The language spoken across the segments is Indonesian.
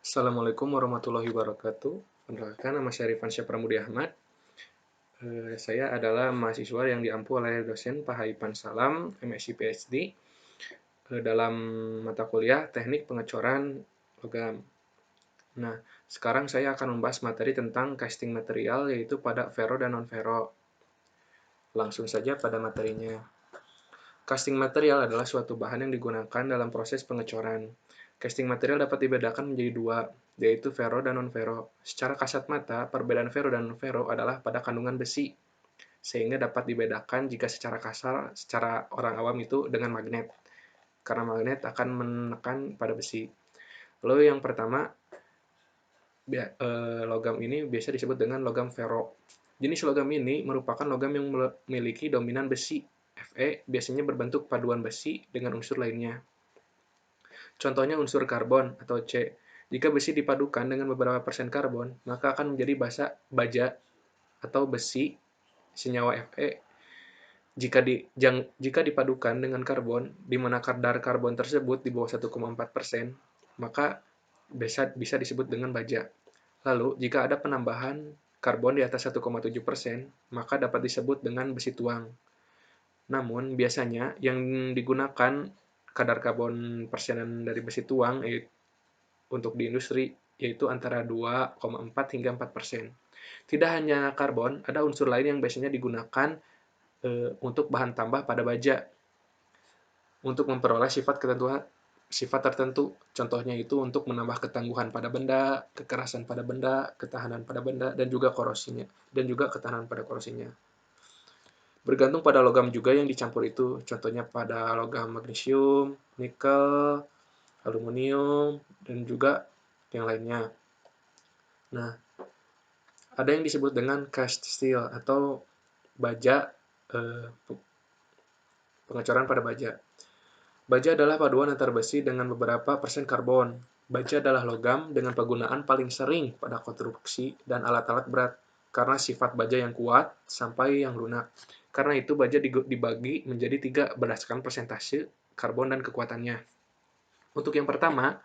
Assalamualaikum warahmatullahi wabarakatuh. Perkenalkan, nama saya Rifansyah Pramudi Ahmad. Saya adalah mahasiswa yang diampu oleh dosen Pak Haipan Salam, MSc PhD, dalam mata kuliah Teknik Pengecoran Logam. Nah, sekarang saya akan membahas materi tentang casting material, yaitu pada ferro dan non-ferro. Langsung saja pada materinya. Casting material adalah suatu bahan yang digunakan dalam proses pengecoran. Casting material dapat dibedakan menjadi dua, yaitu ferro dan non-ferro. Secara kasat mata, perbedaan ferro dan non-ferro adalah pada kandungan besi, sehingga dapat dibedakan jika secara kasar, secara orang awam itu dengan magnet, karena magnet akan menekan pada besi. Lalu yang pertama, logam ini biasa disebut dengan logam ferro. Jenis logam ini merupakan logam yang memiliki dominan besi, Fe, biasanya berbentuk paduan besi dengan unsur lainnya. Contohnya unsur karbon atau C. Jika besi dipadukan dengan beberapa persen karbon, maka akan menjadi baja atau besi senyawa Fe. Jika dipadukan dengan karbon, di mana kadar karbon tersebut di bawah 1,4%, maka bisa disebut dengan baja. Lalu, jika ada penambahan karbon di atas 1,7%, maka dapat disebut dengan besi tuang. Namun, biasanya yang digunakan kadar karbon persenan dari besi tuang untuk di industri yaitu antara 2,4 hingga 4%. Tidak hanya karbon, ada unsur lain yang biasanya digunakan untuk bahan tambah pada baja untuk memperoleh sifat tertentu. Contohnya itu untuk menambah ketangguhan pada benda, kekerasan pada benda, ketahanan pada benda, dan juga ketahanan pada korosinya. Bergantung pada logam juga yang dicampur itu. Contohnya pada logam magnesium, nikel, aluminium, dan juga yang lainnya. Nah, ada yang disebut dengan cast steel atau baja, pengecoran pada baja. Baja adalah paduan antar besi dengan beberapa persen karbon. Baja adalah logam dengan penggunaan paling sering pada konstruksi dan alat-alat berat, karena sifat baja yang kuat sampai yang lunak. Karena itu baja dibagi menjadi 3 berdasarkan persentase karbon dan kekuatannya. Untuk yang pertama,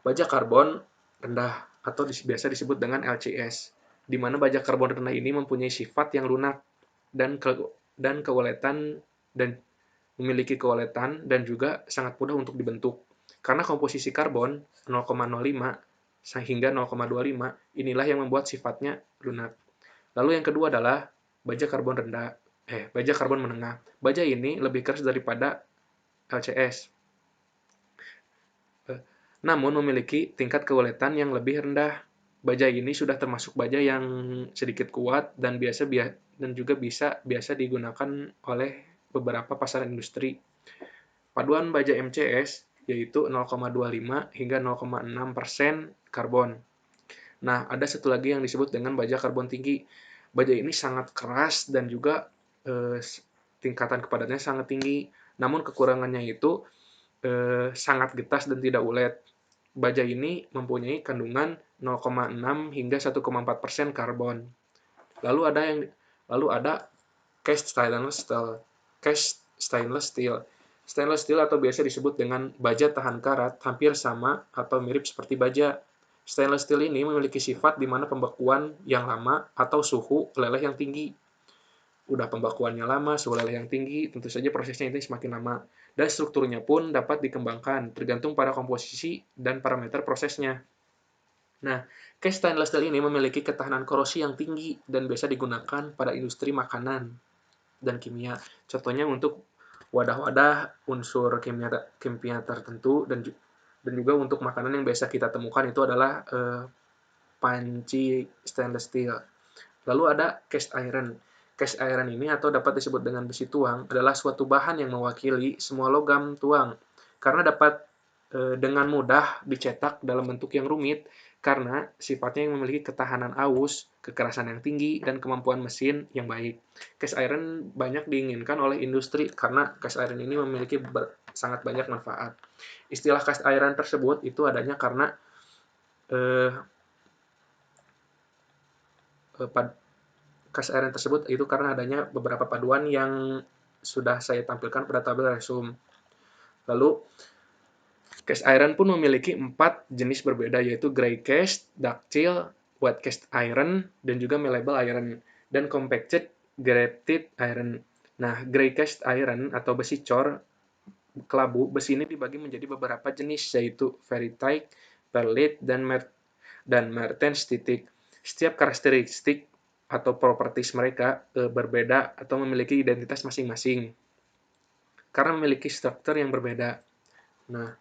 baja karbon rendah atau biasa disebut dengan LCS, di mana baja karbon rendah ini mempunyai sifat yang lunak dan keuletan dan memiliki keuletan dan juga sangat mudah untuk dibentuk. Karena komposisi karbon 0,05 hingga 0,25, inilah yang membuat sifatnya lunak. Lalu yang kedua adalah baja karbon menengah. Baja ini lebih keras daripada LCS, namun memiliki tingkat keuletan yang lebih rendah. Baja ini sudah termasuk baja yang sedikit kuat dan juga biasa digunakan oleh beberapa pasaran industri. Paduan baja MCS yaitu 0,25 hingga 0,6% karbon. Nah, ada satu lagi yang disebut dengan baja karbon tinggi. Baja ini sangat keras dan juga tingkatan kepadatannya sangat tinggi. Namun kekurangannya itu sangat getas dan tidak ulet. Baja ini mempunyai kandungan 0,6 hingga 1,4% karbon. Lalu ada cast stainless steel. Cast stainless steel. Stainless steel atau biasa disebut dengan baja tahan karat hampir sama atau mirip seperti baja. Stainless steel ini memiliki sifat di mana pembekuan yang lama atau suhu leleh yang tinggi. Udah pembakuannya lama, suhu leleh yang tinggi, tentu saja prosesnya itu semakin lama. Dan strukturnya pun dapat dikembangkan, tergantung pada komposisi dan parameter prosesnya. Nah, cast stainless steel ini memiliki ketahanan korosi yang tinggi dan biasa digunakan pada industri makanan dan kimia. Contohnya untuk wadah-wadah unsur kimia tertentu dan juga untuk makanan yang biasa kita temukan itu adalah panci stainless steel. Lalu ada cast iron. Cast iron ini atau dapat disebut dengan besi tuang adalah suatu bahan yang mewakili semua logam tuang karena dapat dengan mudah dicetak dalam bentuk yang rumit karena sifatnya yang memiliki ketahanan aus, kekerasan yang tinggi, dan kemampuan mesin yang baik. Cast iron banyak diinginkan oleh industri karena cast iron ini memiliki sangat banyak manfaat. Istilah cast iron tersebut itu adanya karena cast iron tersebut itu karena adanya beberapa paduan yang sudah saya tampilkan pada tabel resum. Lalu Cast iron pun memiliki 4 jenis berbeda, yaitu gray cast, ductile, wet cast iron, dan juga malleable iron, dan compacted grafted iron. Nah, gray cast iron atau besi cor kelabu, besi ini dibagi menjadi beberapa jenis, yaitu ferrite, perlite, dan martensitic. Setiap karakteristik atau properties mereka berbeda atau memiliki identitas masing-masing karena memiliki struktur yang berbeda. Nah,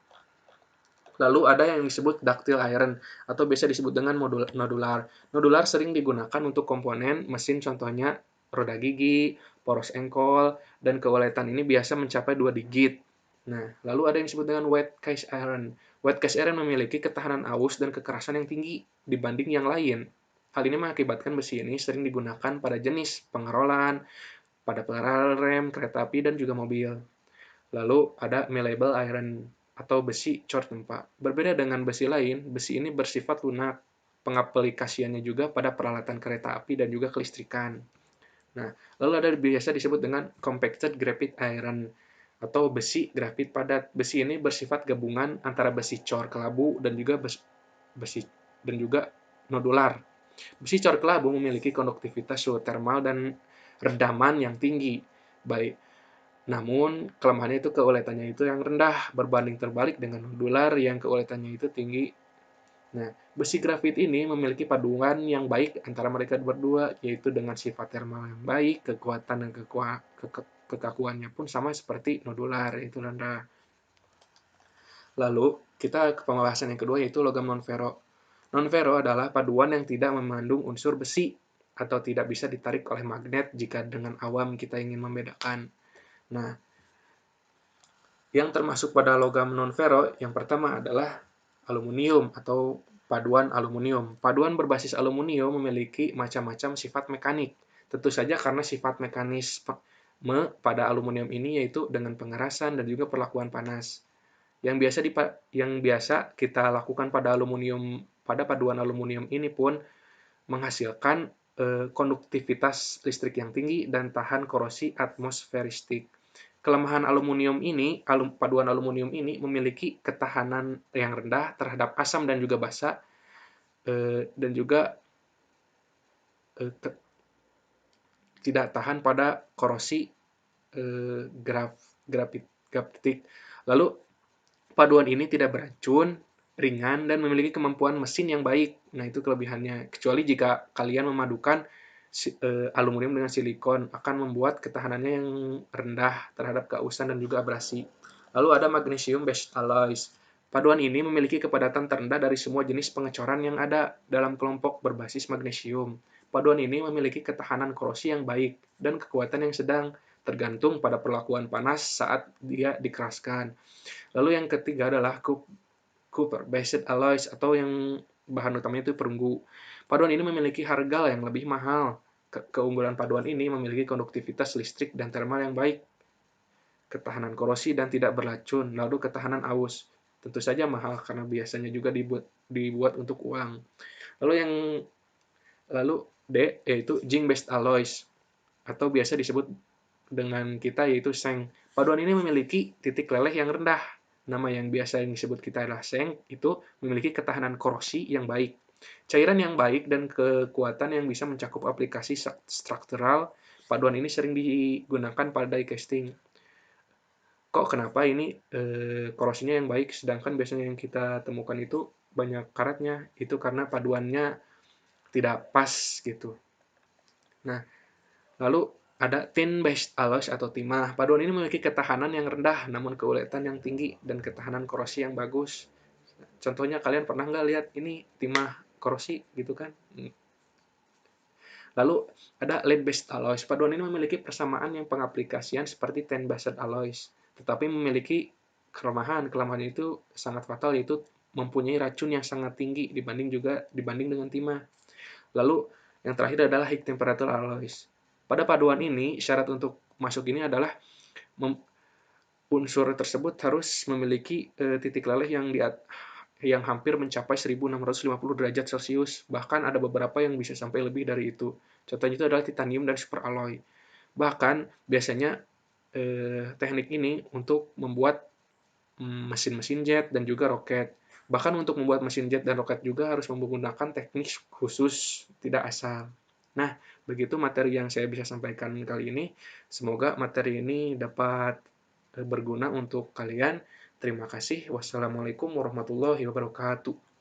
lalu ada yang disebut ductile iron atau biasa disebut dengan nodular. Nodular sering digunakan untuk komponen mesin, contohnya roda gigi, poros engkol, dan keuletan ini biasa mencapai 2 digit. Nah, lalu ada yang disebut dengan wet cast iron. Wet cast iron memiliki ketahanan aus dan kekerasan yang tinggi dibanding yang lain. Hal ini mengakibatkan besi ini sering digunakan pada jenis pengerolan, pada rem, kereta api, dan juga mobil. Lalu ada malleable iron atau besi cor tempa. Berbeda dengan besi lain, besi ini bersifat lunak. Pengaplikasiannya juga pada peralatan kereta api dan juga kelistrikan. Nah, lalu ada biasa disebut dengan compacted graphite iron atau besi grafit padat. Besi ini bersifat gabungan antara besi cor kelabu dan juga besi dan juga nodular. Besi cor kelabu memiliki konduktivitas suhu termal dan redaman yang tinggi, baik. Namun, kelemahannya itu keuletannya itu yang rendah, berbanding terbalik dengan nodular yang keuletannya itu tinggi. Nah, besi grafit ini memiliki paduan yang baik antara mereka berdua, yaitu dengan sifat termal yang baik, kekuatan dan kekakuannya pun sama seperti nodular, itu rendah. Lalu, kita ke pembahasan yang kedua, yaitu logam non-ferro. Non-ferro adalah paduan yang tidak mengandung unsur besi atau tidak bisa ditarik oleh magnet jika dengan awam kita ingin membedakan. Nah, yang termasuk pada logam non-ferro yang pertama adalah aluminium atau paduan aluminium. Paduan berbasis aluminium memiliki macam-macam sifat mekanik. Tentu saja karena sifat mekanisme pada aluminium ini yaitu dengan pengerasan dan juga perlakuan panas. Yang biasa kita lakukan pada paduan aluminium ini pun menghasilkan konduktivitas listrik yang tinggi dan tahan korosi atmosferistik. Kelemahan paduan aluminium ini memiliki ketahanan yang rendah terhadap asam dan juga basa, dan juga tidak tahan pada korosi grafit. Lalu, paduan ini tidak beracun, ringan, dan memiliki kemampuan mesin yang baik. Nah, itu kelebihannya. Kecuali jika kalian memadukan aluminium dengan silikon, akan membuat ketahanannya yang rendah terhadap keausan dan juga abrasi. Lalu ada magnesium-based alloys. Paduan ini memiliki kepadatan terendah dari semua jenis pengecoran yang ada dalam kelompok berbasis magnesium. Paduan ini memiliki ketahanan korosi yang baik dan kekuatan yang sedang, tergantung pada perlakuan panas saat dia dikeraskan. Lalu yang ketiga adalah copper-based alloys atau yang bahan utamanya itu perunggu. Paduan ini memiliki harga yang lebih mahal. Keunggulan paduan ini memiliki konduktivitas listrik dan termal yang baik, ketahanan korosi dan tidak beracun, lalu ketahanan aus. Tentu saja mahal karena biasanya juga dibuat untuk uang. Lalu D yaitu zinc-based alloys atau biasa disebut dengan kita yaitu seng. Paduan ini memiliki titik leleh yang rendah. Nama yang biasa yang disebut kita adalah seng, itu memiliki ketahanan korosi yang baik, cairan yang baik, dan kekuatan yang bisa mencakup aplikasi struktural. Paduan ini sering digunakan pada die casting. Kok kenapa ini korosinya yang baik, sedangkan biasanya yang kita temukan itu banyak karatnya? Itu karena paduannya tidak pas gitu. Nah, lalu ada tin-based alloys atau timah. Paduan ini memiliki ketahanan yang rendah namun keuletan yang tinggi dan ketahanan korosi yang bagus. Contohnya kalian pernah nggak lihat ini timah korosi gitu kan? Lalu ada lead-based alloys. Paduan ini memiliki persamaan yang pengaplikasian seperti tin-based alloys, tetapi memiliki kelemahan. Kelemahan itu sangat fatal, yaitu mempunyai racun yang sangat tinggi dibanding dengan timah. Lalu yang terakhir adalah high temperature alloys. Pada paduan ini, syarat untuk masuk ini adalah unsur tersebut harus memiliki titik leleh yang hampir mencapai 1650 derajat Celcius. Bahkan ada beberapa yang bisa sampai lebih dari itu. Contohnya itu adalah titanium dan superalloy. Bahkan biasanya teknik ini untuk membuat mesin-mesin jet dan juga roket. Bahkan untuk membuat mesin jet dan roket juga harus menggunakan teknik khusus, tidak asal. Nah, begitu materi yang saya bisa sampaikan kali ini. Semoga materi ini dapat berguna untuk kalian. Terima kasih. Wassalamualaikum warahmatullahi wabarakatuh.